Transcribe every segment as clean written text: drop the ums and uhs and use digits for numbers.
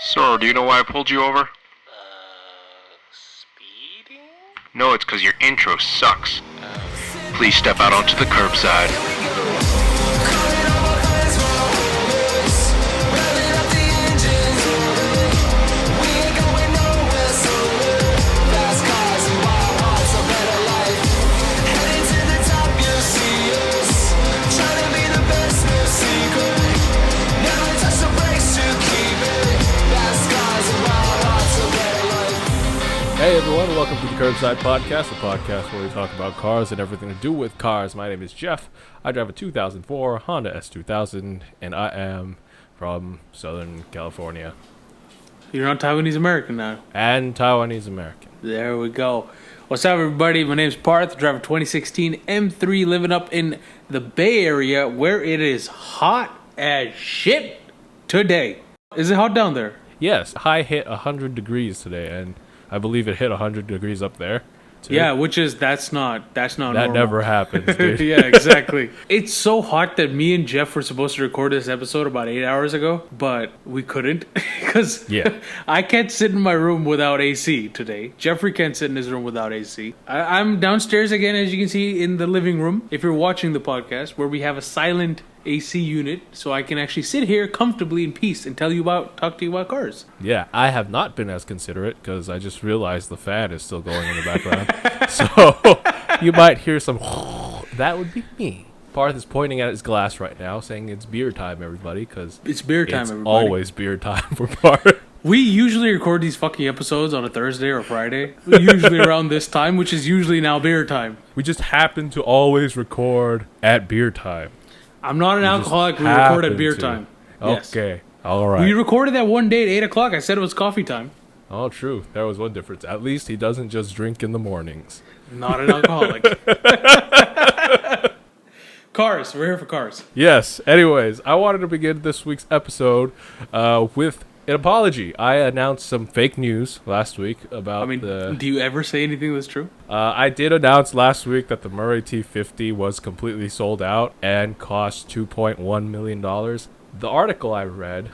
Sir, do you know why I pulled you over? Speeding? No, it's because your intro sucks. Please step out onto the curbside. Hey everyone, welcome to the Curbside Podcast, a podcast where we talk about cars and everything to do with cars. My name is Jeff. I drive a 2004 Honda S2000, and I am from Southern California. You're not Taiwanese American now. And Taiwanese American. There we go. What's up, everybody? My name's Parth. I drive a 2016 M3, living up in the Bay Area, where it is hot as shit today. Is it hot down there? Yes, high hit 100 degrees today, and I believe it hit 100 degrees up there, too. Yeah, that's not That normal. never happens, dude. Yeah, exactly. It's so hot that me and Jeff were supposed to record this episode about 8 hours ago, but we couldn't because I can't sit in my room without AC today. Jeffrey can't sit in his room without AC. I'm downstairs again, as you can see, in the living room, if you're watching the podcast, where we have a silent AC unit, so I can actually sit here comfortably in peace and talk to you about cars. Yeah, I have not been as considerate because I just realized the fan is still going in the background. So you might hear some that would be me. Parth is pointing at his glass right now, saying it's beer time, everybody, because it's beer time, everybody. Always beer time for Parth. We usually record these fucking episodes on a Thursday or Friday, usually around this time, which is usually now beer time. We just happen to always record at beer time. I'm not an alcoholic. We record at beer time. Okay. Yes. All right. We recorded that one day at 8 o'clock. I said it was coffee time. Oh, true. There was one difference. At least he doesn't just drink in the mornings. Not an alcoholic. Cars. We're here for cars. Yes. Anyways, I wanted to begin this week's episode with an apology. I announced some fake news last week about do you ever say anything that's true? I did announce last week that the Murray T.50 was completely sold out and cost $2.1 million. The article I read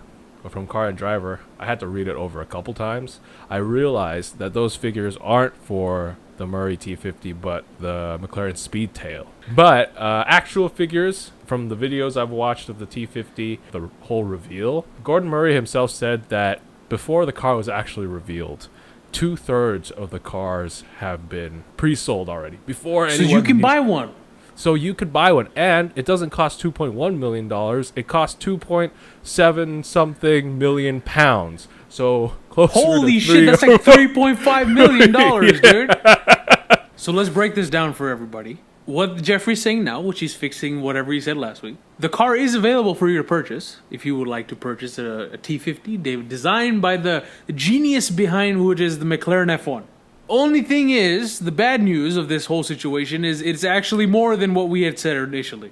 from Car and Driver, I had to read it over a couple times. I realized that those figures aren't for the Murray T.50, but the McLaren Speedtail. But actual figures from the videos I've watched of the T.50, the whole reveal, Gordon Murray himself said that before the car was actually revealed, 2/3 of the cars have been pre-sold already. Before anyone, so you can buy one. So you could buy one, and it doesn't cost $2.1 million. It costs 2.7 something million pounds. So closer Holy to shit, that's like $3.5 million, dude. So let's break this down for everybody. What Jeffrey's saying now, which he's fixing whatever he said last week. The car is available for you to purchase if you would like to purchase a T50 designed by the genius behind which is the McLaren F1. Only thing is, the bad news of this whole situation is it's actually more than what we had said initially.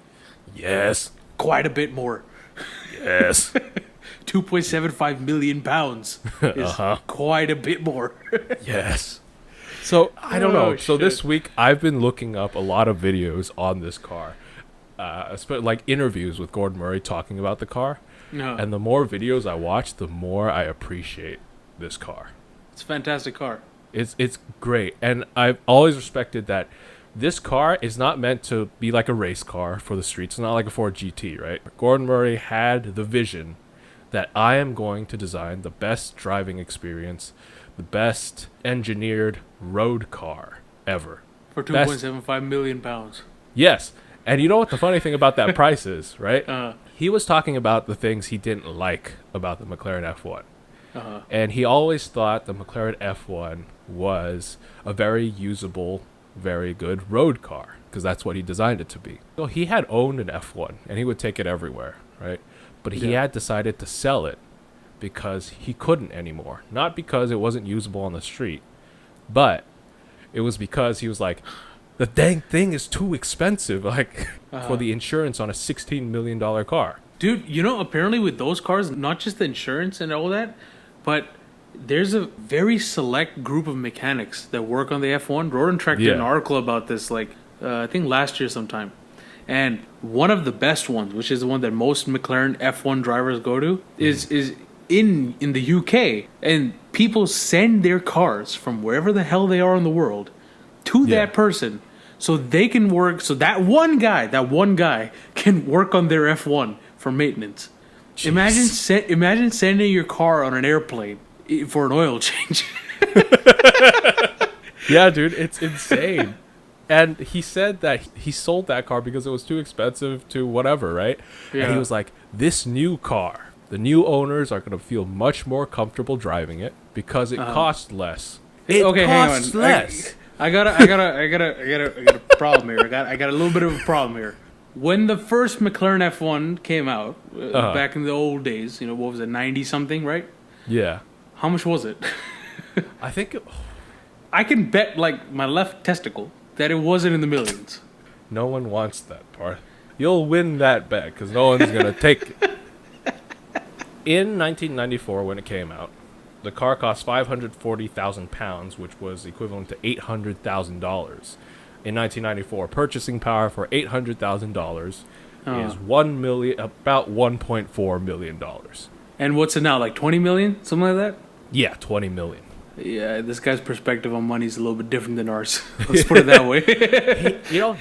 Yes. Quite a bit more. Yes. 2.75 million pounds is quite a bit more. Yes. So, I don't know. So shit. this week, I've been looking up a lot of videos on this car. Like interviews with Gordon Murray talking about the car. And the more videos I watch, the more I appreciate this car. It's a fantastic car. It's great. And I've always respected that this car is not meant to be like a race car for the streets. It's not like a Ford GT, right? Gordon Murray had the vision that I am going to design the best driving experience, the best engineered road car ever. For 2.75 million pounds. Yes. And you know what the funny thing about that price is, right? He was talking about the things he didn't like about the McLaren F1. And he always thought the McLaren F1 was a very usable, very good road car, because that's what he designed it to be. So he had owned an F1, and he would take it everywhere, right? But he had decided to sell it because he couldn't anymore. Not because it wasn't usable on the street, but it was because he was like, the dang thing is too expensive, like, for the insurance on a $16 million car. Dude, you know, apparently with those cars, not just the insurance and all that, but there's a very select group of mechanics that work on the F1. Roden tracked an article about this, I think last year sometime. And one of the best ones, which is the one that most McLaren F1 drivers go to, is in the UK, and people send their cars from wherever the hell they are in the world to that person, so they can work. So that one guy can work on their F1 for maintenance. Jeez. Imagine sending your car on an airplane for an oil change. Yeah, dude, it's insane. And he said that he sold that car because it was too expensive to whatever, right? Yeah. And he was like, this new car, the new owners are going to feel much more comfortable driving it because it costs less. It costs less. I got a problem here. I got a little bit of a problem here. When the first McLaren F1 came out, back in the old days, what was it, 90-something, right? Yeah. How much was it? I think... I can bet, like, my left testicle that it wasn't in the millions. No one wants that part. You'll win that bet because no one's going to take it. In 1994, when it came out, the car cost £540,000, which was equivalent to $800,000. In 1994, purchasing power for $800,000 is about $1.4 million. And what's it now, like 20 million? Something like that? Yeah, 20 million. Yeah, this guy's perspective on money is a little bit different than ours. Let's put it that way.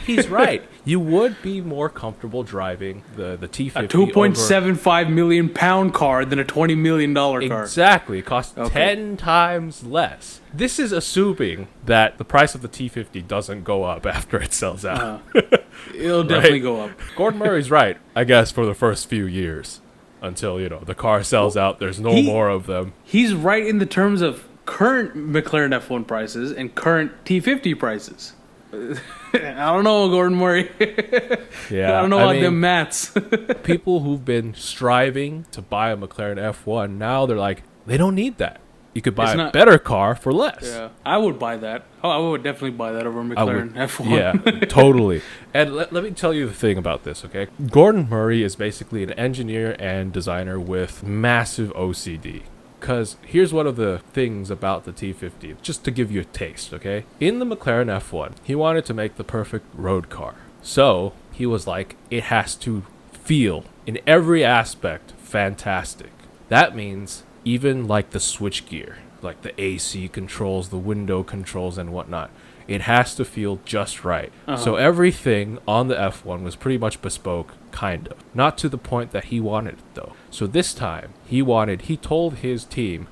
He's right. You would be more comfortable driving the T.50. A 2.75 million pound car than a $20 million car. Exactly. It costs 10 times less. This is assuming that the price of the T.50 doesn't go up after it sells out. It'll definitely go up. Gordon Murray's right, I guess, for the first few years. Until, the car sells out, there's no more of them. He's right in the terms of current McLaren F1 prices and current T50 prices. I don't know, Gordon Murray. Yeah, I don't know about them maths. People who've been striving to buy a McLaren F1, now they're like, they don't need that. You could buy a better car for less. Yeah, I would buy that. Oh, I would definitely buy that over a McLaren F1. Yeah, totally. And let me tell you the thing about this, okay? Gordon Murray is basically an engineer and designer with massive OCD. Because here's one of the things about the T50, just to give you a taste, okay? In the McLaren F1, he wanted to make the perfect road car. So he was like, it has to feel, in every aspect, fantastic. That means even like the switchgear, like the AC controls, the window controls, and whatnot. It has to feel just right. So everything on the F1 was pretty much bespoke, kind of. Not to the point that he wanted it, though. So this time, he told his team,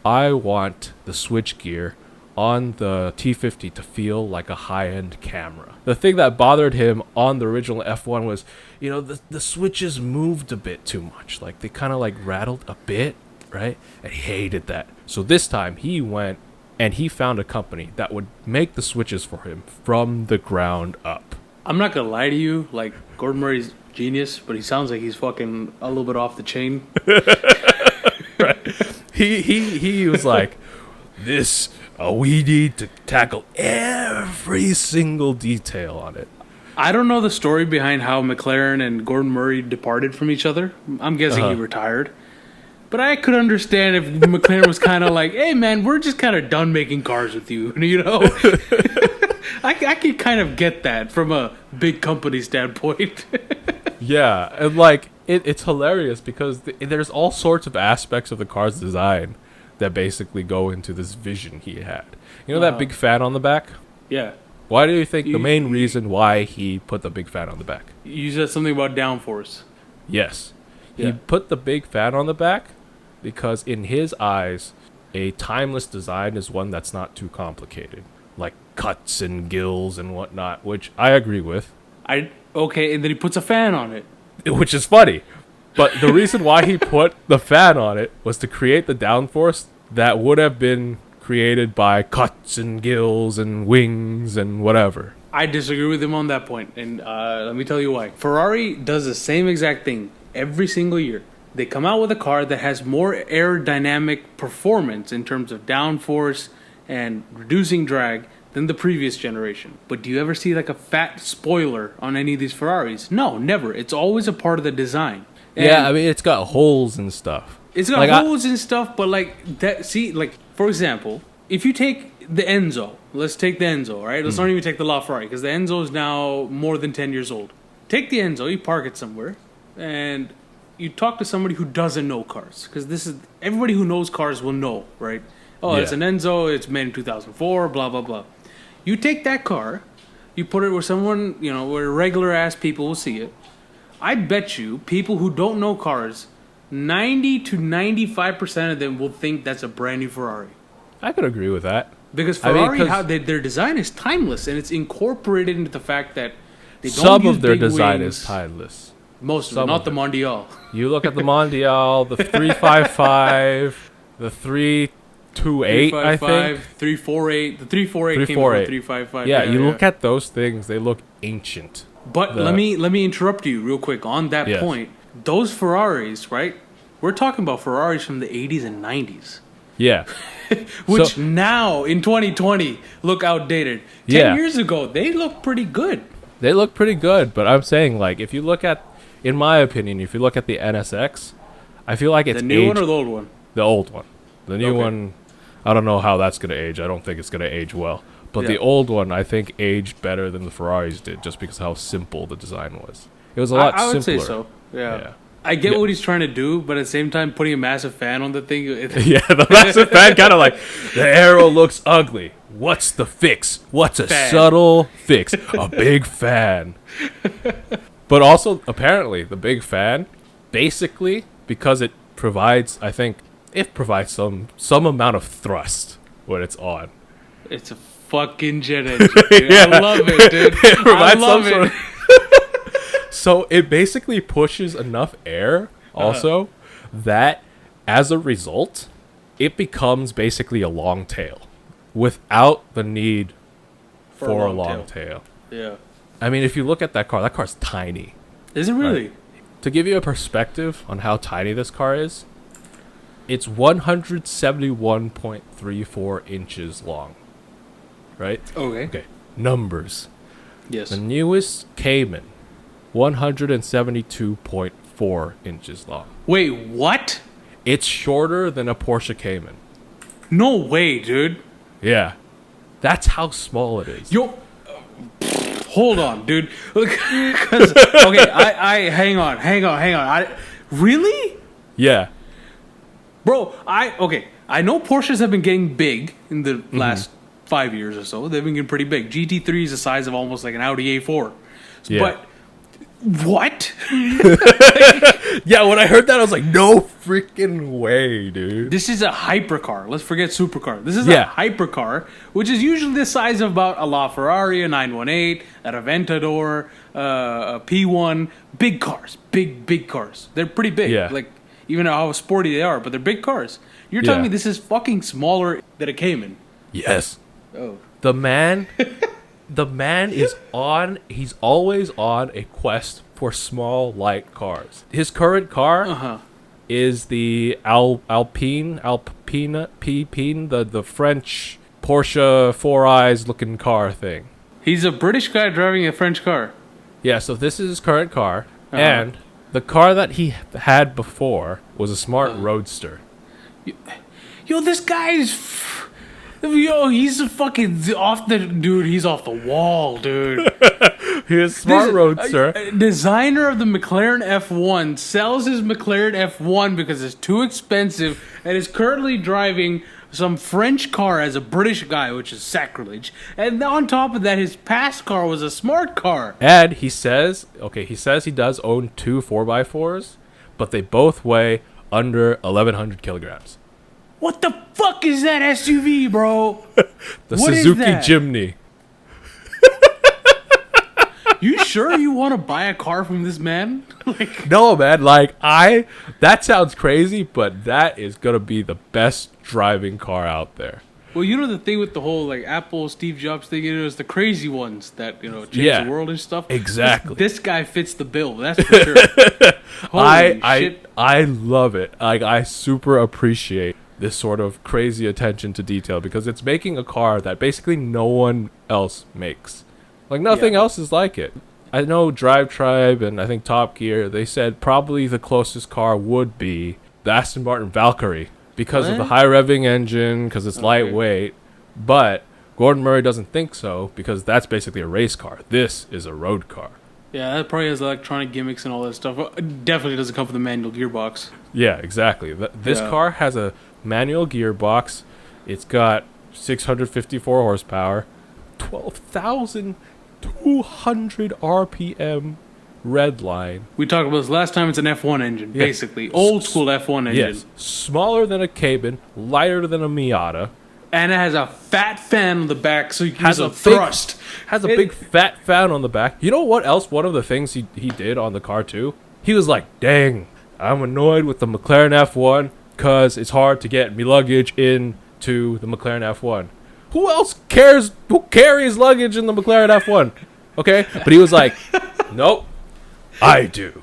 I want the switchgear on the T50 to feel like a high-end camera. The thing that bothered him on the original F1 was, the switches moved a bit too much. Like, they kind of like rattled a bit, right? And he hated that. So this time, he went and he found a company that would make the switches for him from the ground up. I'm not gonna lie to you, like, Gordon Murray's genius, but he sounds like he's fucking a little bit off the chain. Right. He was like, we need to tackle every single detail on it. I don't know the story behind how McLaren and Gordon Murray departed from each other. I'm guessing he retired. But I could understand if McLaren was kind of like, hey, man, we're just kind of done making cars with you, I could kind of get that from a big company standpoint. Yeah, and like, it's hilarious because there's all sorts of aspects of the car's design that basically go into this vision he had. That big fan on the back? Yeah. Why do you think the main reason why he put the big fan on the back? You said something about downforce. Yes. He put the big fan on the back because in his eyes, a timeless design is one that's not too complicated. Like cuts and gills and whatnot, which I agree with. Okay, and then he puts a fan on it. Which is funny. But the reason why he put the fan on it was to create the downforce that would have been created by cuts and gills and wings and whatever. I disagree with him on that point, and let me tell you why. Ferrari does the same exact thing every single year. They come out with a car that has more aerodynamic performance in terms of downforce and reducing drag than the previous generation. But do you ever see like a fat spoiler on any of these Ferraris? No, never. It's always a part of the design. And yeah, I mean, it's got holes and stuff. It's got holes and stuff, but like that. See, like for example, if you take the Enzo, let's take the Enzo, right? Let's not even take the LaFerrari because the Enzo is now more than 10 years old. Take the Enzo, you park it somewhere, and you talk to somebody who doesn't know cars, because this is everybody who knows cars will know, right? Oh, it's an Enzo. It's made in 2004. Blah blah blah. You take that car, you put it where someone, where regular ass people will see it. I bet you people who don't know cars, 90 to 95% of them will think that's a brand new Ferrari. I could agree with that. Because Ferrari, their design is timeless, and it's incorporated into the fact that they don't some use of their big design wings. is timeless. Most of Some it, not of the it. Mondial. You look at the Mondial, the 355, the 328, I think. 348. The 348 came 348. from 355. Yeah, you look at those things, they look ancient. But let me interrupt you real quick on that point. Those Ferraris, right? We're talking about Ferraris from the 80s and 90s. Yeah. Which now, in 2020, look outdated. 10 years ago, they look pretty good. They look pretty good, but I'm saying, like, if you look at, in my opinion, if you look at the NSX, I feel like it's the new one or the old one? The old one. The new one, I don't know how that's going to age. I don't think it's going to age well. But the old one, I think, aged better than the Ferraris did, just because of how simple the design was. It was a lot simpler. I would say so, yeah. I get what he's trying to do, but at the same time, putting a massive fan on the thing... yeah, the massive fan kind of like, the arrow looks ugly. What's the fix? What's a subtle fix? A big fan. But also, apparently, the big fan, basically, because it provides, I think, it provides some amount of thrust when it's on. It's a fucking jet engine, dude. I love it, dude. It provides I love it. So it basically pushes enough air also that as a result, it becomes basically a long tail without the need for a long tail. Yeah. I mean, if you look at that car's tiny. Is it really? Right? To give you a perspective on how tiny this car is, it's 171.34 inches long. Right? Okay. Numbers. Yes. The newest Cayman, 172.4 inches long. Wait, what? It's shorter than a Porsche Cayman. No way, dude. Yeah. That's how small it is. Yo, hold on, dude. Okay, I hang on. Really? Yeah. Bro, I know Porsches have been getting big in the last 5 years or so. They've been getting pretty big. GT3 is the size of almost like an Audi A4. Yeah. But what? Yeah, when I heard that, I was like, no freaking way, dude. This is a hypercar. Let's forget supercar. This is a hypercar, which is usually the size of about a LaFerrari, a 918, an Aventador, a P1. Big cars. Big cars. They're pretty big. Yeah. Like, even how sporty they are, but they're big cars. You're telling me this is fucking smaller than a Cayman? Yes. Oh. The man is on, he's always on a quest for small, light cars. His current car is the Alpine, the French Porsche Four Eyes looking car thing. He's a British guy driving a French car. Yeah, so this is his current car, and the car that he had before was a smart roadster. Yo, this guy's... Yo, he's a fucking he's off the wall, dude. His smart roadster. Designer of the McLaren F1 sells his McLaren F1 because it's too expensive and is currently driving some French car as a British guy, which is sacrilege. And on top of that, his past car was a smart car. And he says he does own 2 4x4s, but they both weigh under 1,100 kilograms. What the fuck is that SUV, bro? The Suzuki Jimny. You sure you want to buy a car from this man? No, man. That sounds crazy, but that is gonna be the best driving car out there. Well, you know the thing with the whole Apple Steve Jobs thing, it was the crazy ones that change the world and stuff. Exactly. This guy fits the bill. That's for sure. Holy shit! I love it. I super appreciate this sort of crazy attention to detail because it's making a car that basically no one else makes. Nothing else is like it. I know Drive Tribe and I think Top Gear, they said probably the closest car would be the Aston Martin Valkyrie because of the high revving engine, because it's lightweight. But Gordon Murray doesn't think so because that's basically a race car. This is a road car. Yeah, that probably has electronic gimmicks and all that stuff. It definitely doesn't come with a manual gearbox. Yeah, exactly. This car has a manual gearbox. It's got 654 horsepower, 12,200 RPM red line. We talked about this last time. It's an F1 engine, basically. Old school F1 engine. Yes. Smaller than a Cabin, lighter than a Miata. And it has a fat fan on the back, so you can use a thrust. Has a big fat fan on the back. You know what else? One of the things he did on the car too? He was like, dang, I'm annoyed with the McLaren F1 because it's hard to get me luggage into the McLaren F1. Who else cares? Who carries luggage in the McLaren F1? Okay? But he was like, nope, I do.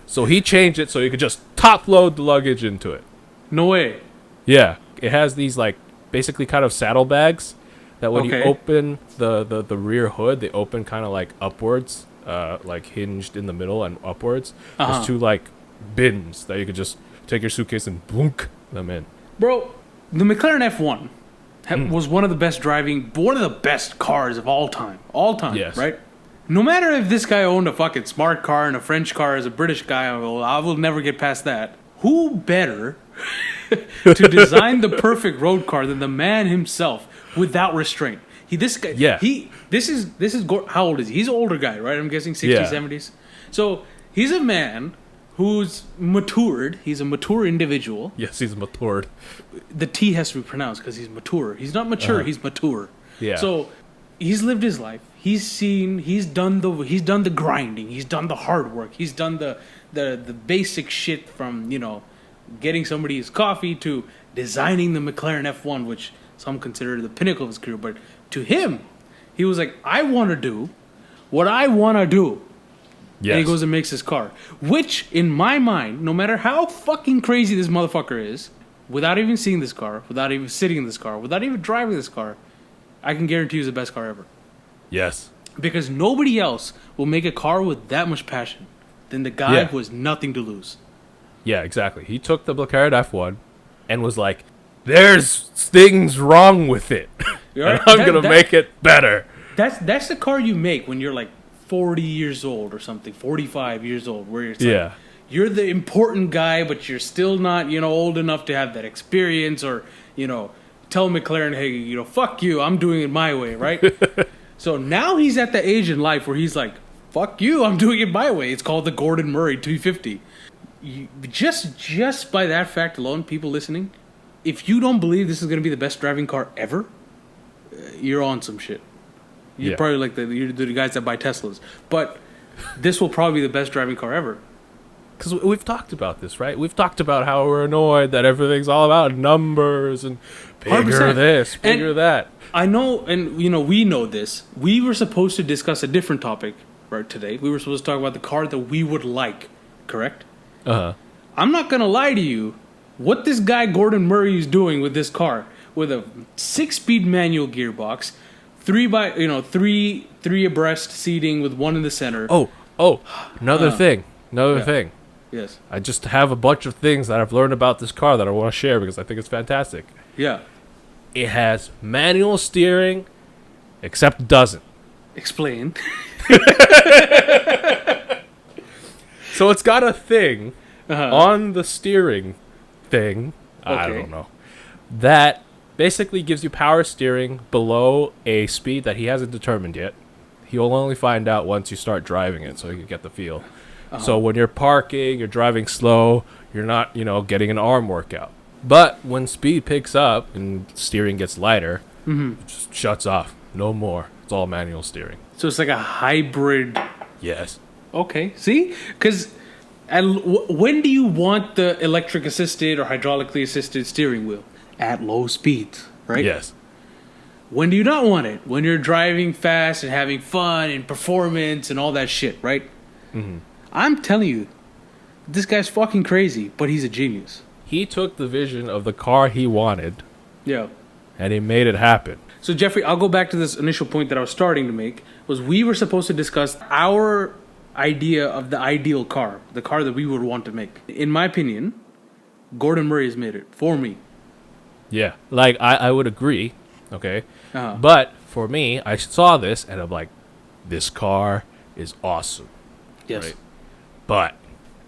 So he changed it so you could just top load the luggage into it. No way. Yeah. It has these like basically kind of saddlebags that when you open the rear hood, they open kind of like upwards, like hinged in the middle and upwards. There's two like bins that you could just take your suitcase and boonk them in. Bro, the McLaren F1 was one of the best cars of all time. All time, yes. Right? No matter if this guy owned a fucking smart car and a French car as a British guy, I will never get past that. Who better to design the perfect road car than the man himself without restraint? This is how old is he? He's an older guy, right? I'm guessing 60s, 70s. So he's a man who's matured. He's a mature individual. Yes, he's matured. The T has to be pronounced because he's mature. He's not mature. He's mature. Yeah. So he's lived his life. He's done the grinding. He's done the hard work. He's done the basic shit from, getting somebody his coffee to designing the McLaren F1, which some consider the pinnacle of his career. But to him, he was like, I want to do what I want to do. Yes. And he goes and makes his car. Which, in my mind, no matter how fucking crazy this motherfucker is, without even seeing this car, without even sitting in this car, without even driving this car, I can guarantee you it's the best car ever. Yes. Because nobody else will make a car with that much passion than the guy who has nothing to lose. Yeah, exactly. He took the McLaren F1 and was like, there's things wrong with it. And I'm going to make it better. That's the car you make when you're like 40 years old or something, 45 years old, where it's like, you're the important guy, but you're still not, old enough to have that experience or, tell McLaren, hey, fuck you, I'm doing it my way, right? So now he's at the age in life where he's like, fuck you, I'm doing it my way. It's called the Gordon Murray T.50. Just by that fact alone, people listening, if you don't believe this is going to be the best driving car ever, you're on some shit. You're probably like you're the guys that buy Teslas. But this will probably be the best driving car ever. Because we've talked about this, right? We've talked about how we're annoyed that everything's all about numbers and bigger 100%. This, bigger that. I know, and we know this. We were supposed to discuss a different topic right today. We were supposed to talk about the car that we would like, correct? Uh-huh. I'm not going to lie to you. What this guy Gordon Murray is doing with this car, with a 6-speed manual gearbox, three abreast seating with one in the center. Another thing. Yes. I just have a bunch of things that I've learned about this car that I want to share because I think it's fantastic. Yeah. It has manual steering, except it doesn't. Explain. So it's got a thing on the steering thing, I don't know, that basically gives you power steering below a speed that he hasn't determined yet. He'll only find out once you start driving it, so you can get the feel. So when you're parking, you're driving slow, you're not, getting an arm workout. But when speed picks up and steering gets lighter, it just shuts off. No more. It's all manual steering. So it's like a hybrid. Yes. Okay. See? Because when do you want the electric assisted or hydraulically assisted steering wheel? At low speeds, right? Yes. When do you not want it? When you're driving fast and having fun and performance and all that shit, right? Mm-hmm. I'm telling you, this guy's fucking crazy, but he's a genius. He took the vision of the car he wanted. Yeah. And he made it happen. So, Jeffrey, I'll go back to this initial point that I was starting to make, was we were supposed to discuss our idea of the ideal car, the car that we would want to make. In my opinion, Gordon Murray has made it for me. Yeah. Like, I would agree, okay? Uh-huh. But for me, I saw this, and I'm like, this car is awesome. Yes. Right? But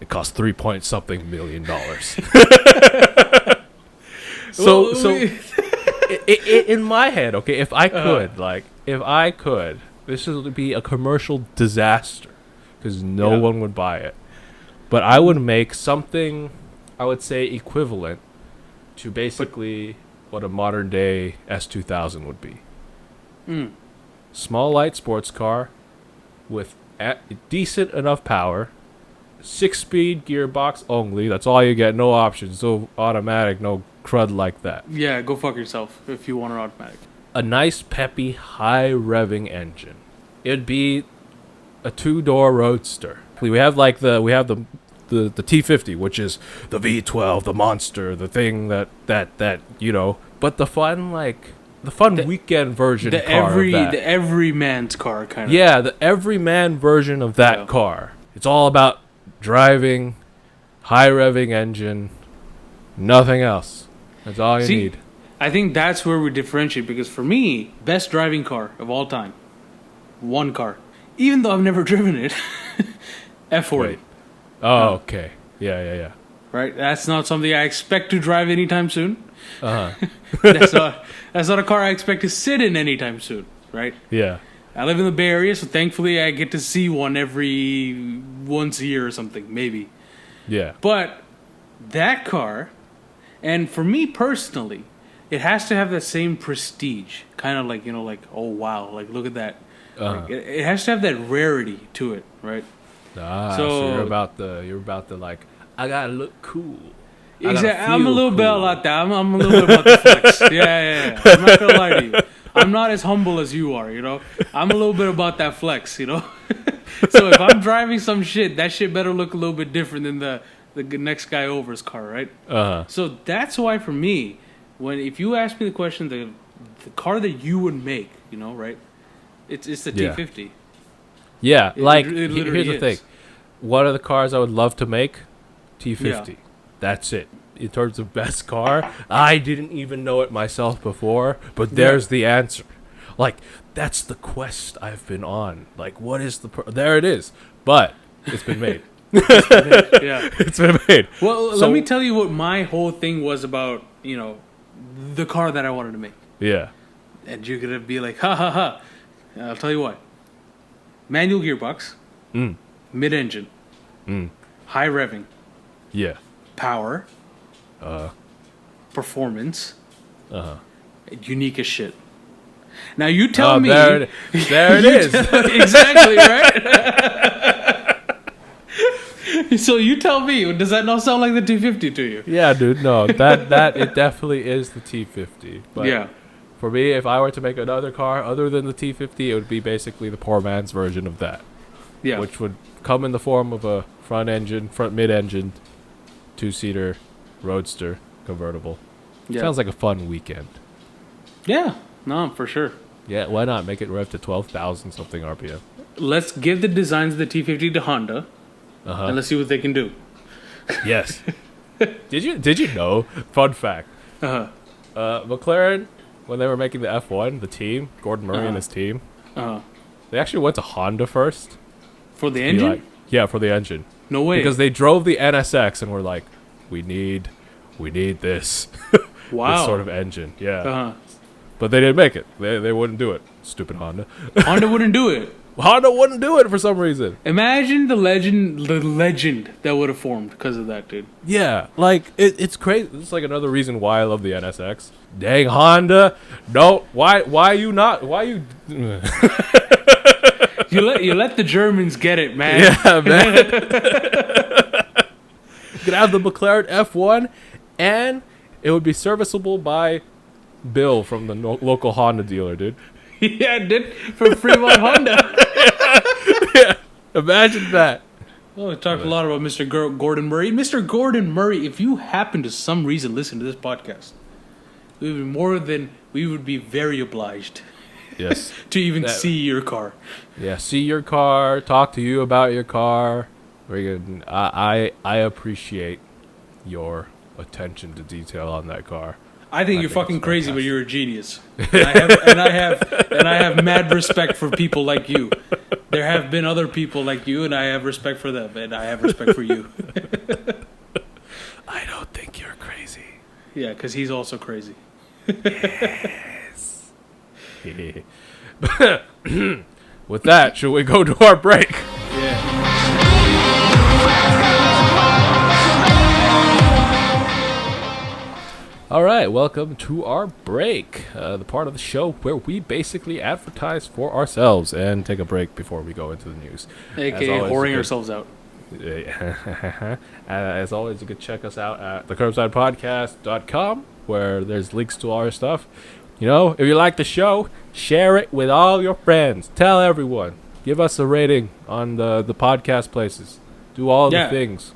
it costs $3-point-something million. In my head, okay, if I could, this would be a commercial disaster because no one would buy it. But I would make something, I would say, equivalent to basically what a modern day S2000 would be. Small light sports car with decent enough power, 6-speed gearbox only. That's all you get. No options. No automatic. No crud like that. Yeah, go fuck yourself if you want an automatic. A nice, peppy, high-revving engine. It'd be a 2-door roadster. We have the T.50, which is the V12, the monster, the thing that you know. But the fun weekend version the car of that. The everyman's car kind of. Yeah, the everyman version of that car. It's all about driving, high-revving engine, nothing else. That's all you need. I think that's where we differentiate, because for me, best driving car of all time, one car. Even though I've never driven it, F40. Right. Oh, okay. Yeah. Right? That's not something I expect to drive anytime soon. Uh-huh. That's not a car I expect to sit in anytime soon, right? Yeah. I live in the Bay Area, so thankfully I get to see one once a year or something, maybe. Yeah. But that car, and for me personally, it has to have that same prestige. Kind of like, oh wow, like look at that. Like, it has to have that rarity to it, right? So you're about the like, I gotta look cool. Exactly. I'm a little bit like that. I'm a little bit about the flex. Yeah. I'm not gonna lie to you. I'm not as humble as you are, I'm a little bit about that flex, So if I'm driving some shit, that shit better look a little bit different than the next guy over's car, right? So that's why for me, if you ask me the question, the car that you would make, right? It's the T50. Yeah, It here's the thing. One of the cars I would love to make, T50. Yeah. That's it. In terms of best car, I didn't even know it myself before, but there's the answer. Like, that's the quest I've been on. Like, what is there it is. But it's been made. It's been made. Well, let me tell you what my whole thing was about, the car that I wanted to make. Yeah. And you're going to be like, ha ha ha. I'll tell you what. Manual gearbox. Mid-engine. High revving. Yeah. Power. Performance. Unique as shit. Now you tell me. There it is. Exactly, right? So you tell me, does that not sound like the T50 to you? Yeah, dude. No, that it definitely is the T50. But for me, if I were to make another car other than the T50, it would be basically the poor man's version of that. Yeah. Which would come in the form of a front mid-engine, 2-seater, roadster, convertible. Yeah. Sounds like a fun weekend. Yeah. No, for sure. Yeah, why not make it rev to 12,000 something RPM? Let's give the designs of the T50 to Honda, and let's see what they can do. Yes. Did you know? Fun fact. McLaren, when they were making the F1, the team, Gordon Murray and his team, they actually went to Honda first. For the engine? For the engine. No way. Because they drove the NSX and were like, we need this. Wow. This sort of engine. Yeah. But they didn't make it. They wouldn't do it. Stupid Honda. Honda wouldn't do it. Honda wouldn't do it for some reason. Imagine the legend that would have formed because of that, dude. Yeah, like it's crazy. It's like another reason why I love the NSX. Dang Honda, no, why you not? Why you? you let the Germans get it, man. Yeah, man. You could have the McLaren F1, and it would be serviceable by Bill from the local Honda dealer, dude. Yeah, dude, from Fremont Honda. Yeah, imagine that. Well, we talked a lot about Mr. Gordon Murray. Mr. Gordon Murray, if you happen to some reason listen to this podcast, we would be very obliged. Yes. To even see your car. Yeah, see your car, talk to you about your car. Very good. I appreciate your attention to detail on that car. I think you're fucking crazy, but you're a genius. And I have mad respect for people like you. There have been other people like you, and I have respect for them, and I have respect for you. I don't think you're crazy. Yeah, because he's also crazy. Yes. With that, should we go to our break? Yeah. All right, welcome to our break, the part of the show where we basically advertise for ourselves and take a break before we go into the news. AKA whoring ourselves out. As always, you can check us out at thecurbsidepodcast.com, where there's links to all our stuff. You know, if you like the show, share it with all your friends. Tell everyone. Give us a rating on the podcast places. Do all the things.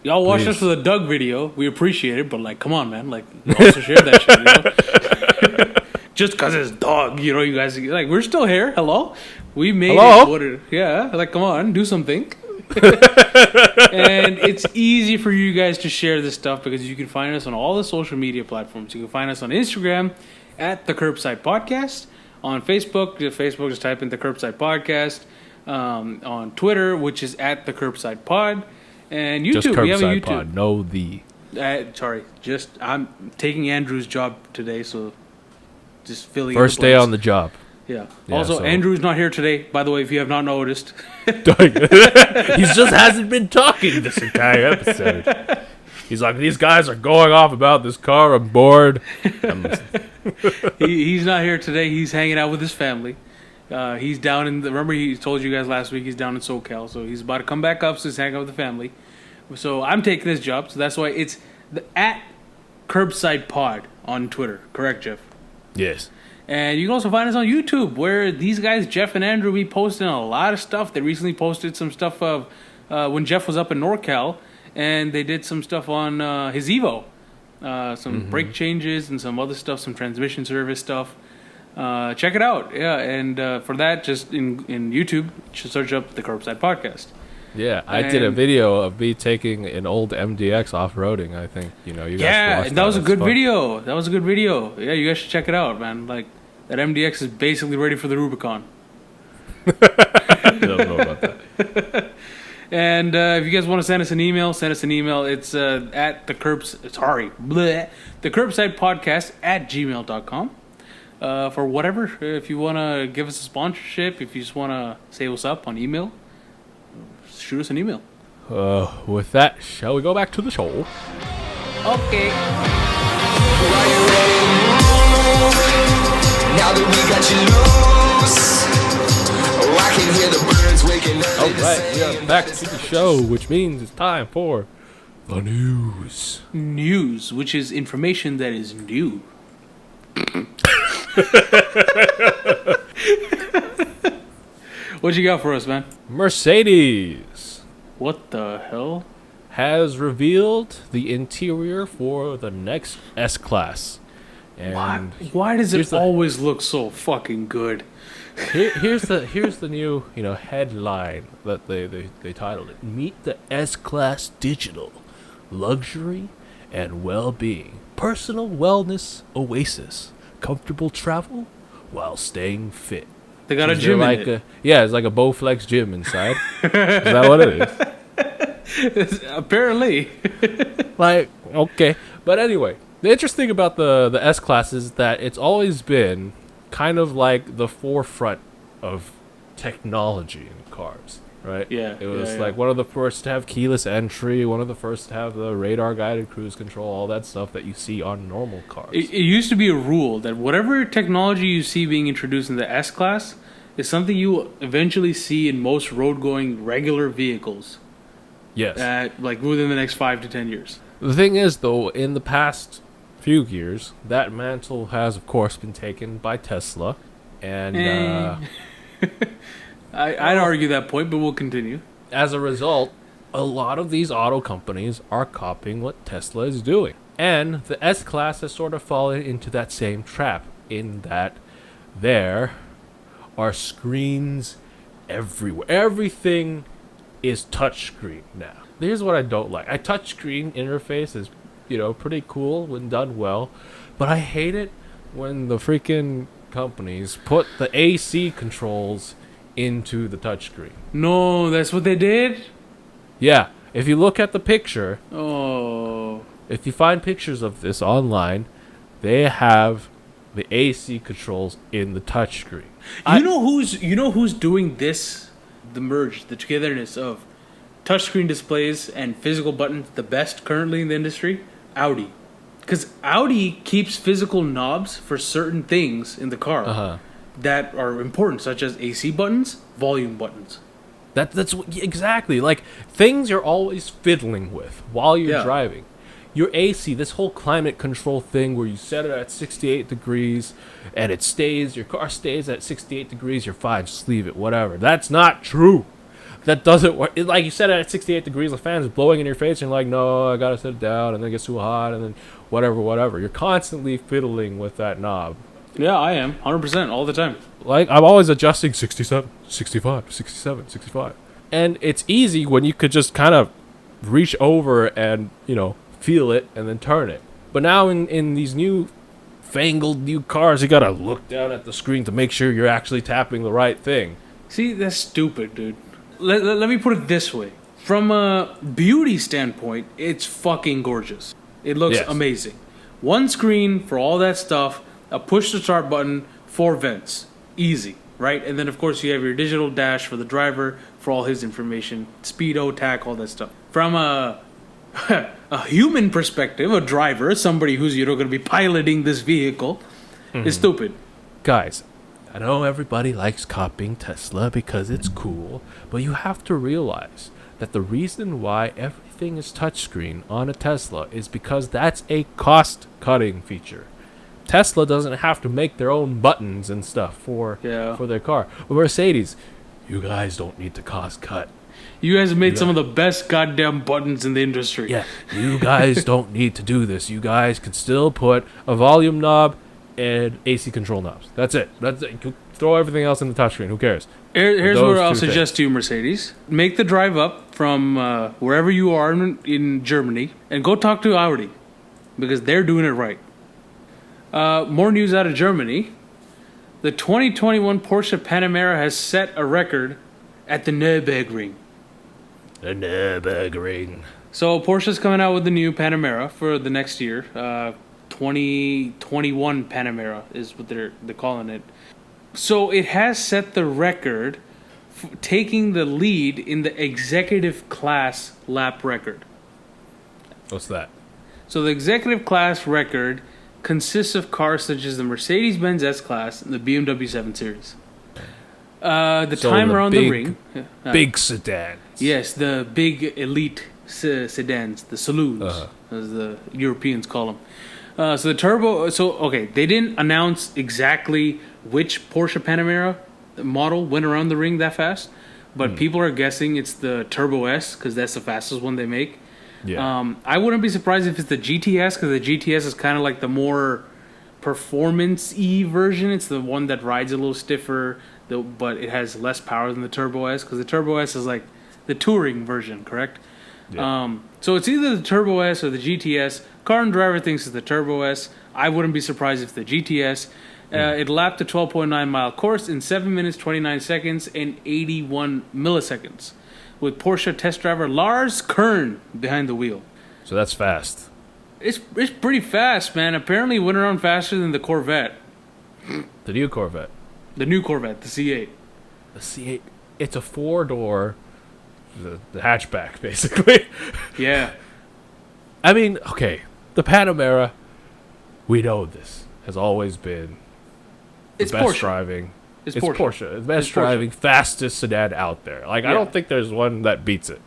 Y'all watched us for the Doug video. We appreciate it, but like, come on, man. Like, you also share that shit, you know? Just because it's Doug, you know, you guys, like, we're still here. Hello? We made it. Yeah, like, come on, do something. And it's easy for you guys to share this stuff because you can find us on all the social media platforms. You can find us on Instagram at The Curbside Podcast. On Facebook, just type in The Curbside Podcast. On Twitter, which is at The Curbside Pod. And YouTube, just we have a YouTube. Pod, no the. I'm taking Andrew's job today, so just filling First in the day on the job. Yeah. Also, Andrew's not here today, by the way, if you have not noticed. He just hasn't been talking this entire episode. He's like, these guys are going off about this car. I'm bored. He's not here today. He's hanging out with his family. He's down in remember he told you guys last week he's down in SoCal, so he's about to come back up, so he's hanging out with the family. So I'm taking this job, so that's why it's at Curbside Pod on Twitter. Correct, Jeff? Yes. And you can also find us on YouTube, where these guys, Jeff and Andrew, we posted a lot of stuff. They recently posted some stuff of when Jeff was up in NorCal, and they did some stuff on his Evo. Some brake changes and some other stuff, some transmission service stuff. Check it out. Yeah, and for that, just in YouTube, just search up The Curbside Podcast. Yeah, I did a video of me taking an old MDX off-roading, I think. You know, you guys and that was a good video. That was a good video. Yeah, you guys should check it out, man. Like, that MDX is basically ready for the Rubicon. I don't know about that. And if you guys want to send us an email, send us an email. It's at the Curbside Podcast at gmail.com. For whatever, if you want to give us a sponsorship, if you just want to say what's up on email, shoot us an email. With that, shall we go back to the show? Okay. Now that we got you loose, I can hear the birds waking up. Alright, we are back to the show, which means it's time for the news. News, which is information that is new. What you got for us, man? Mercedes. What the hell? Has revealed the interior for the next S-Class. And why does it always look so fucking good? here's the new, headline that they titled it. Meet the S-Class Digital. Luxury and well-being. Personal wellness oasis. Comfortable travel while staying fit. They got a gym in it. It's like a Bowflex gym inside. Is that what it is? Apparently. Okay. But anyway, the interesting about the S-Class is that it's always been kind of like the forefront of technology in cars, right? Yeah. It was like one of the first to have keyless entry, one of the first to have the radar-guided cruise control, all that stuff that you see on normal cars. It used to be a rule that whatever technology you see being introduced in the S-Class is something you will eventually see in most road-going regular vehicles. Yes. Like within the next 5 to 10 years. The thing is, though, in the past few years, that mantle has, of course, been taken by Tesla. And I'd argue that point, but we'll continue. As a result, a lot of these auto companies are copying what Tesla is doing. And the S-Class has sort of fallen into that same trap in that there are screens everywhere. Everything is touchscreen now. Here's what I don't like. A touchscreen interface is, pretty cool when done well, but I hate it when the freaking companies put the AC controls into the touchscreen. No, that's what they did? Yeah, if you look at the picture, Oh. if you find pictures of this online, they have the AC controls in the touchscreen. You know who's doing this, the merge, the togetherness of touchscreen displays and physical buttons the best currently in the industry? Audi. Because Audi keeps physical knobs for certain things in the car that are important, such as AC buttons, volume buttons. That's exactly like things you're always fiddling with while you're driving. Your AC, this whole climate control thing where you set it at 68 degrees and it stays, your car stays at 68 degrees, you're fine, just leave it, whatever. That's not true. That doesn't work. Like you set it at 68 degrees, the fan is blowing in your face, and you're like, no, I gotta set it down, and then it gets too hot, and then whatever. You're constantly fiddling with that knob. Yeah, I am. 100% all the time. Like, I'm always adjusting 67, 65, 67, 65. And it's easy when you could just kind of reach over and, feel it and then turn it. But now in these new fangled new cars, you gotta look down at the screen to make sure you're actually tapping the right thing. See, that's stupid, dude. Let me put it this way. From a beauty standpoint, it's fucking gorgeous. It looks amazing. One screen for all that stuff, a push-to-start button, 4 vents. Easy, right? And then, of course, you have your digital dash for the driver for all his information, speedo, tack, all that stuff. From a human perspective, a driver, somebody who's going to be piloting this vehicle, is stupid. Guys, I know everybody likes copying Tesla because it's cool, but you have to realize that the reason why everything is touchscreen on a Tesla is because that's a cost-cutting feature. Tesla doesn't have to make their own buttons and stuff for their car. But Mercedes, you guys don't need to cost cut. You guys have made some of the best goddamn buttons in the industry. Yeah, you guys don't need to do this. You guys can still put a volume knob and AC control knobs. That's it. You throw everything else in the touchscreen. Who cares? Here's what I'll suggest to you, Mercedes. Make the drive up from wherever you are in Germany and go talk to Audi because they're doing it right. More news out of Germany. The 2021 Porsche Panamera has set a record at the Nürburgring. The Nürburgring. So Porsche's coming out with the new Panamera for the next year. 2021 Panamera is what they're calling it. So it has set the record, taking the lead in the executive class lap record. What's that? So the executive class record consists of cars such as the Mercedes-Benz S-Class and the BMW 7 Series. The time around the ring. Big sedans. Yes, the big elite sedans, the saloons, as the Europeans call them. So the turbo. So okay, they didn't announce exactly which Porsche Panamera model went around the ring that fast, but people are guessing it's the Turbo S because that's the fastest one they make. Yeah. I wouldn't be surprised if it's the GTS because the GTS is kind of like the more performance-y version. It's the one that rides a little stiffer, but it has less power than the Turbo S because the Turbo S is like the touring version, correct? Yeah. So it's either the Turbo S or the GTS. Car and Driver thinks it's the Turbo S. I wouldn't be surprised if the GTS. It lapped a 12.9 mile course in 7 minutes, 29 seconds, and 81 milliseconds, with Porsche test driver Lars Kern behind the wheel. So that's fast. It's pretty fast, man. Apparently it went around faster than the Corvette. The new Corvette. The new Corvette, the C8. The C8. It's a 4-door, the hatchback, basically. Yeah. I mean, okay, the Panamera, we know this, has always been the best Porsche. Driving. It's Porsche. The best driving, fastest sedan out there. Like, I don't think there's one that beats it.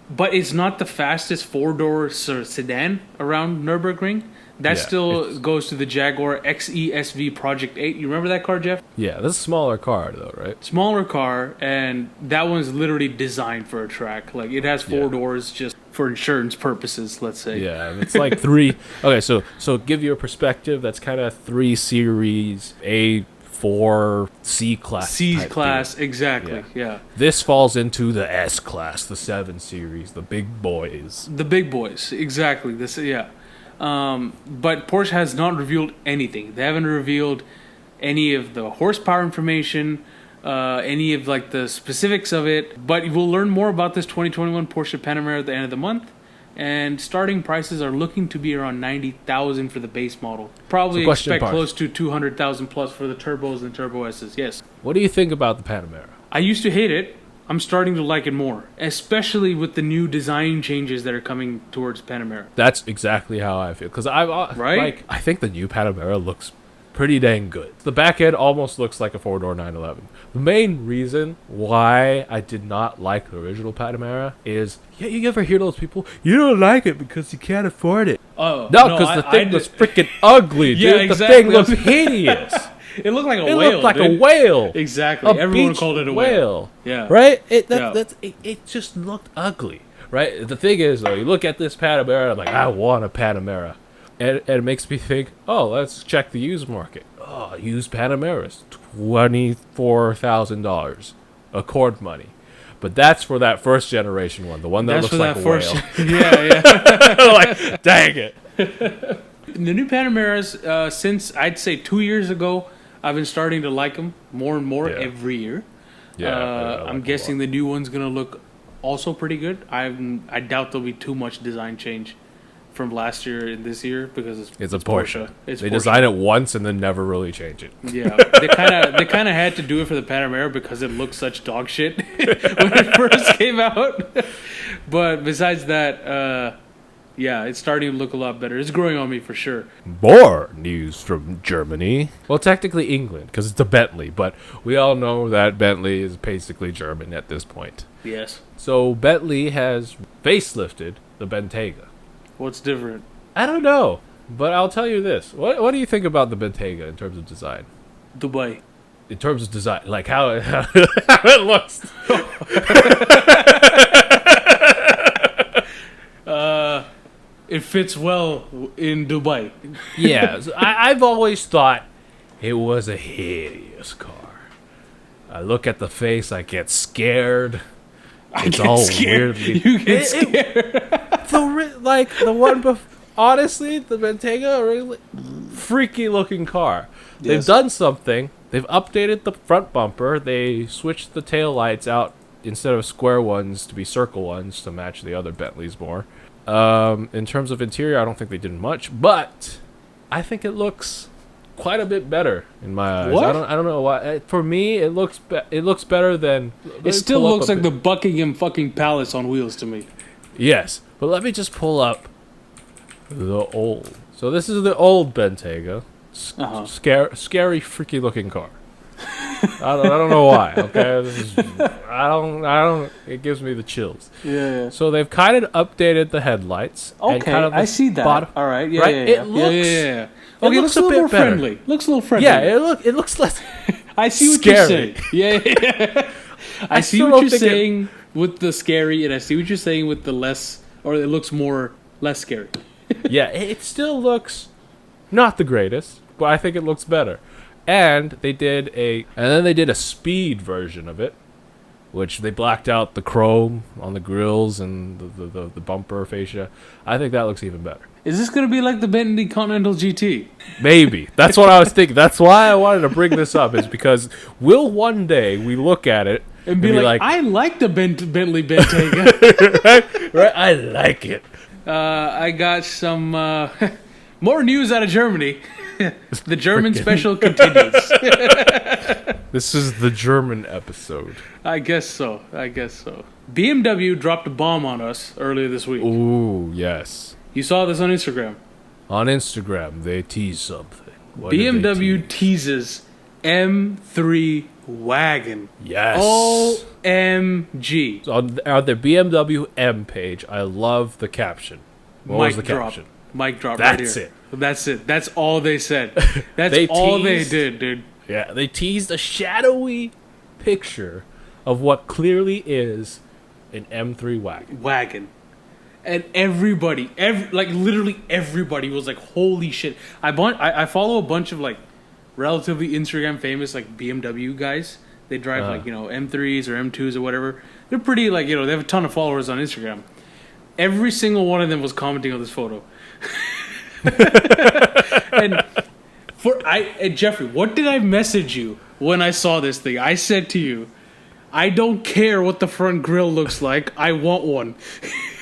But it's not the fastest 4-door sedan around Nürburgring. That still goes to the Jaguar XESV Project 8. You remember that car, Jeff? Yeah, that's a smaller car, though, right? Smaller car, and that one's literally designed for a track. Like, it has 4 doors just for insurance purposes, let's say. Yeah, it's like 3... Okay, so give you a perspective, that's kind of 3 Series, A4, C-Class. C-Class, exactly, yeah. This falls into the S-Class, the 7 Series, the big boys. The big boys, exactly. This, yeah. But Porsche has not revealed anything. They haven't revealed any of the horsepower information, any of like the specifics of it. But we'll learn more about this 2021 Porsche Panamera at the end of the month. And starting prices are looking to be around $90,000 for the base model. Probably expect close to $200,000 plus for the turbos and turbo S's. Yes. What do you think about the Panamera? I used to hate it. I'm starting to like it more, especially with the new design changes that are coming towards Panamera. That's exactly how I feel. Because I think the new Panamera looks pretty dang good. The back end almost looks like a 4-door 911. The main reason why I did not like the original Panamera is, you ever hear those people, you don't like it because you can't afford it. Oh, no, because the thing was freaking ugly, dude. Yeah, exactly. The thing was hideous. It looked like a whale. It looked like a whale. Exactly. Everyone called it a whale. Yeah. Right? It just looked ugly. Right? The thing is, though, you look at this Panamera, I'm like, I want a Panamera. And it makes me think, let's check the used market. Used Panameras, $24,000. Accord money. But that's for that first generation one, the one that looks like a whale. Yeah. Like, dang it. The new Panameras, since I'd say 2 years ago, I've been starting to like them more and more every year. Yeah, I'm guessing the new one's gonna look also pretty good. I doubt there'll be too much design change from last year and this year because it's a Porsche. They Porsche. design it once and then never really change it. Yeah, they kind of had to do it for the Panamera because it looked such dog shit when it first came out. But besides that, it's starting to look a lot better. It's growing on me for sure. More news from Germany. Well, technically England because it's a Bentley, but we all know that Bentley is basically German at this point. Yes. So Bentley has facelifted the Bentayga. What's different? I don't know, but I'll tell you this. What do you think about the Bentayga in terms of design? Dubai. In terms of design, like how it looks. It fits well in Dubai. Yeah, so I've always thought it was a hideous car. I look at the face, I get scared. It's all weirdly. You get scared. The one before. Honestly, the Bentayga, a really freaky looking car. Yes. They've done something. They've updated the front bumper. They switched the tail lights out instead of square ones to be circle ones to match the other Bentleys more. In terms of interior, I don't think they did much, but I think it looks quite a bit better in my eyes. What? I don't know why. For me, it looks better than. It still looks like the Buckingham fucking Palace on wheels to me. Yes, but let me just pull up the old. So this is the old Bentayga. Scary, freaky looking car. I don't know why. Okay, I don't. It gives me the chills. Yeah. So they've kind of updated the headlights. Okay, and kind of I see that. All right. Yeah. Right? Yeah. It looks. Yeah. Okay, it looks a little more friendly. Looks a little friendly. Yeah. It looks less. I see what scary. you're saying. Yeah. I see what you're saying with the scary, and I see what you're saying with the less, or it looks less scary. Yeah, it still looks not the greatest, but I think it looks better. And they did a speed version of it, which they blacked out the chrome on the grills and the bumper fascia. I think that looks even better. Is this going to be like the Bentley Continental GT? Maybe. That's what I was thinking. That's why I wanted to bring this up, is because will one day we look at it and be like, I like the Bentley Bentayga. right? I like it. I got some more news out of Germany. The German special continues. This is the German episode. I guess so. BMW dropped a bomb on us earlier this week. Ooh, yes. You saw this on Instagram. On Instagram, they tease something. What BMW teases M3 wagon. Yes. OMG. So on their BMW M page, I love the caption. What was the caption? Mic drop. That's right here. it. That's it. That's all they said. That's all they did, dude. Yeah, they teased a shadowy picture of what clearly is an M3 wagon. And everybody, literally everybody was like, holy shit. I follow a bunch of like relatively Instagram famous like BMW guys. They drive like, M3s or M2s or whatever. They're pretty they have a ton of followers on Instagram. Every single one of them was commenting on this photo. And Jeffrey, what did I message you when I saw this thing. I said to you, I don't care what the front grille looks like. I want one.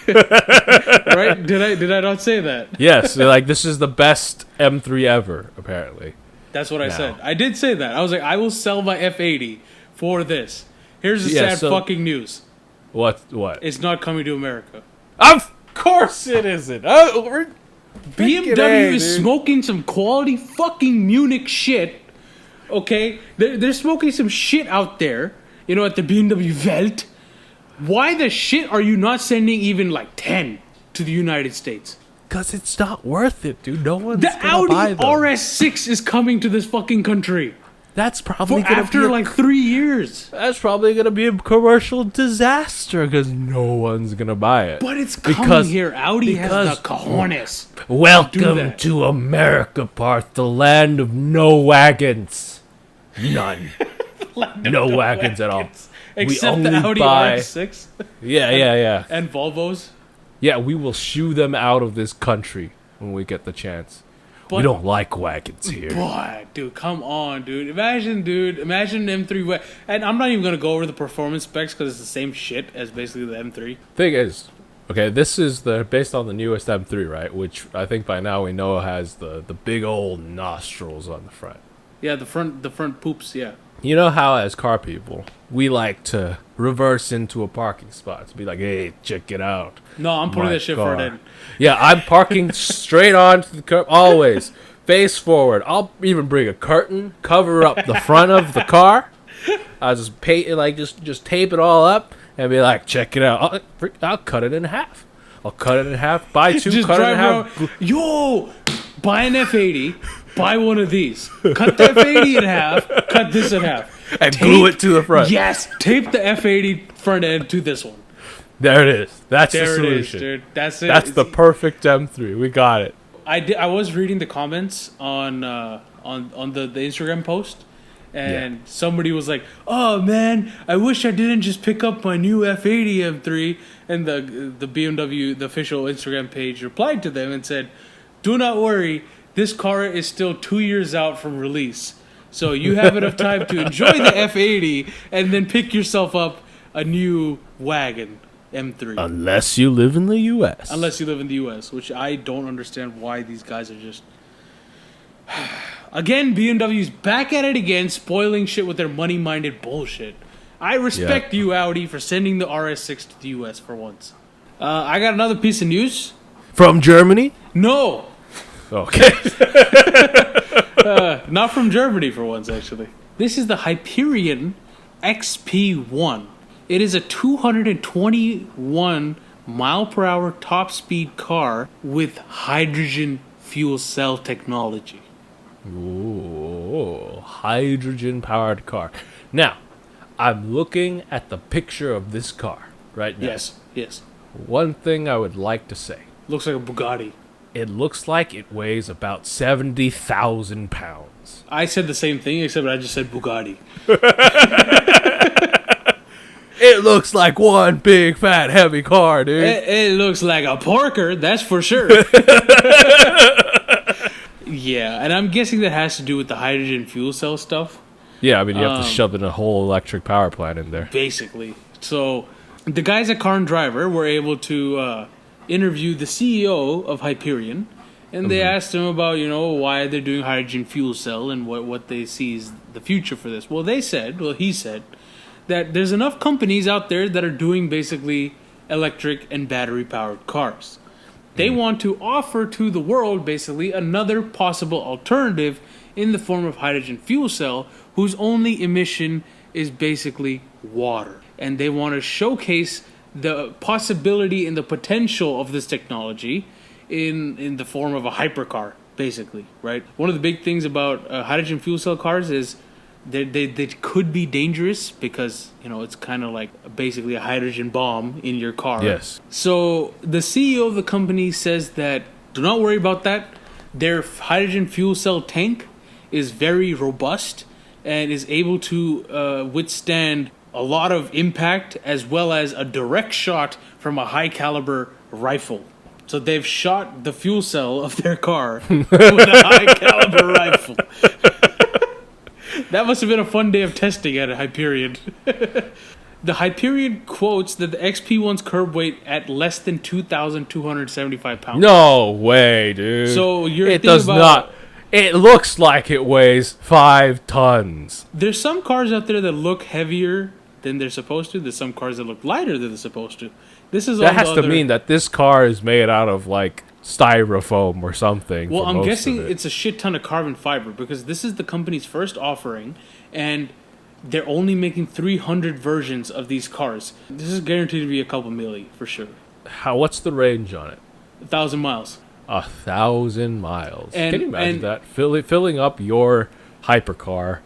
Right? Did I not say that? Yes, like this is the best M3 ever, apparently. That's what I said. I did say that. I was like, I will sell my F80 for this. Here's the sad fucking news. What? It's not coming to America. Of course it isn't. BMW is smoking some quality fucking Munich shit. Okay? They're smoking some shit out there, you know, at the BMW Welt. Why the shit are you not sending even like 10 to the United States? Because it's not worth it, dude. No one's The gonna buy Audi them. RS6 is coming to this fucking country. That's probably gonna After be like 3 years. That's probably gonna be a commercial disaster because no one's gonna buy it. But it's coming here. Audi has the cojones. Welcome to America, Parth, the land of no wagons. None. No wagons at all. Except we the only Audi buy... RS6. Yeah. And Volvos. Yeah, we will shoo them out of this country when we get the chance. We don't like wagons here. Boy, dude, come on, dude. Imagine M3. And I'm not even going to go over the performance specs because it's the same shit as basically the M3. Thing is, okay, this is based on the newest M3, right? Which I think by now we know has the big old nostrils on the front. Yeah, the front poops, yeah. You know how as car people, we like to reverse into a parking spot to be like, hey, check it out. No, I'm putting that shit for it in. Yeah, I'm parking straight onto the curb, always. Face forward. I'll even bring a curtain, cover up the front of the car. I'll just just tape it all up and be like, check it out. I'll cut it in half. Buy two, just cut it in around, half. yo, buy an F80, buy one of these. Cut the F80 in half, cut this in half. And glue it to the front. Yes, tape the F80 front end to this one. There it is. That's the There it is, solution. dude. That's it. That's the perfect M3. We got it. I was reading the comments on the Instagram post, and somebody was like, "Oh man, I wish I didn't just pick up my new F80 M3." And the BMW, the official Instagram page, replied to them and said, "Do not worry, this car is still 2 years out from release, so you have enough time to enjoy the F80 and then pick yourself up a new wagon." M3. Unless you live in the U.S. Unless you live in the U.S., which I don't understand why these guys are just... Again, BMW's back at it again, spoiling shit with their money-minded bullshit. I respect you, Audi, for sending the RS6 to the U.S. for once. I got another piece of news. From Germany? No! Okay. Not from Germany for once, actually. This is the Hyperion XP1. It is a 221 mile per hour top speed car with hydrogen fuel cell technology. Ooh, hydrogen powered car. Now, I'm looking at the picture of this car right now. Yes. One thing I would like to say. Looks like a Bugatti. It looks like it weighs about 70,000 pounds. I said the same thing, except I just said Bugatti. It looks like one big, fat, heavy car, dude. It looks like a porker, that's for sure. Yeah, and I'm guessing that has to do with the hydrogen fuel cell stuff. Yeah, I mean, you have to shove in a whole electric power plant in there. Basically. So, the guys at Car and Driver were able to interview the CEO of Hyperion, and they asked him about, why they're doing hydrogen fuel cell and what they see is the future for this. He said, that there's enough companies out there that are doing basically electric and battery powered cars. They want to offer to the world basically another possible alternative in the form of hydrogen fuel cell whose only emission is basically water. And they want to showcase the possibility and the potential of this technology in the form of a hypercar, basically, right? One of the big things about hydrogen fuel cell cars is they could be dangerous because, it's kind of like basically a hydrogen bomb in your car. Yes. So the CEO of the company says that do not worry about that. Their hydrogen fuel cell tank is very robust and is able to withstand a lot of impact as well as a direct shot from a high caliber rifle. So they've shot the fuel cell of their car with a high caliber rifle. That must have been a fun day of testing at a Hyperion. The Hyperion quotes that the XP1's curb weight at less than 2,275 pounds. No way, dude. So you're it thinking does about, not. It looks like it weighs 5 tons. There's some cars out there that look heavier than they're supposed to. There's some cars that look lighter than they're supposed to. This is That has to mean that this car is made out of like styrofoam or something. Well, I'm guessing it's a shit ton of carbon fiber because this is the company's first offering, and they're only making 300 versions of these cars. This is guaranteed to be a couple milli for sure. What's the range on it? 1,000 miles. 1,000 miles. And- Can you imagine and- that? Filling up your hypercar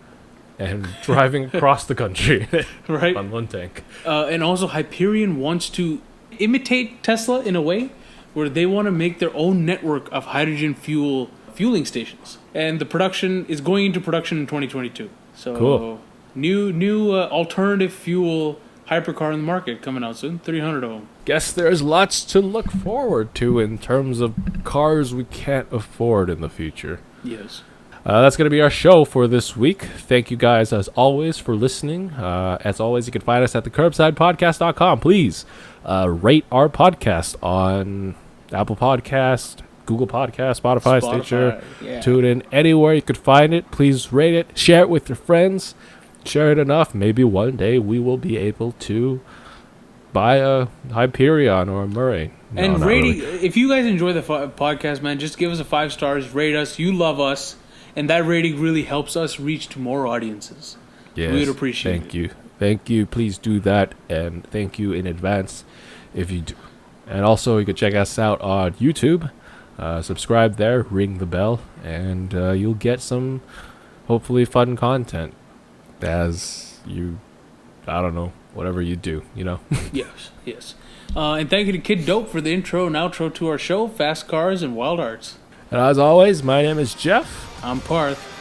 and driving across the country Right. on one tank. And also, Hyperion wants to imitate Tesla in a way where they want to make their own network of hydrogen fueling stations. And the production is going into production in 2022. So Cool. New alternative fuel hypercar in the market coming out soon. 300 of them. Guess there's lots to look forward to in terms of cars we can't afford in the future. Yes. That's going to be our show for this week. Thank you guys, as always, for listening. As always, you can find us at thecurbsidepodcast.com. Please rate our podcast on Apple Podcast, Google Podcast, Spotify, Stitcher, yeah. TuneIn, anywhere you could find it. Please rate it. Share it with your friends. Share it enough. Maybe one day we will be able to buy a Hyperion or a Murray. No, And not rating, really. if you guys enjoy the podcast, man, just give us a 5 stars, rate us. You love us. And that rating really helps us reach to more audiences. Yes, We would appreciate thank you. Thank you. Please do that. And thank you in advance if you do. And also, you can check us out on YouTube. Subscribe there, ring the bell, and you'll get some hopefully fun content as you, I don't know, whatever you do, you know? Yes, yes. And thank you to Kid Dope for the intro and outro to our show, Fast Cars and Wild Arts. And as always, my name is Jeff. I'm Parth.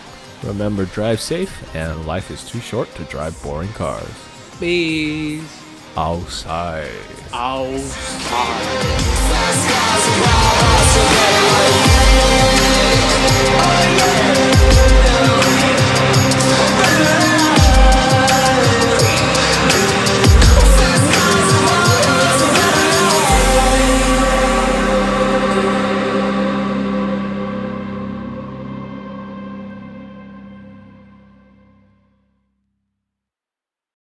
Remember, drive safe, and life is too short to drive boring cars. Peace. Outside. Outside. Fast cars around.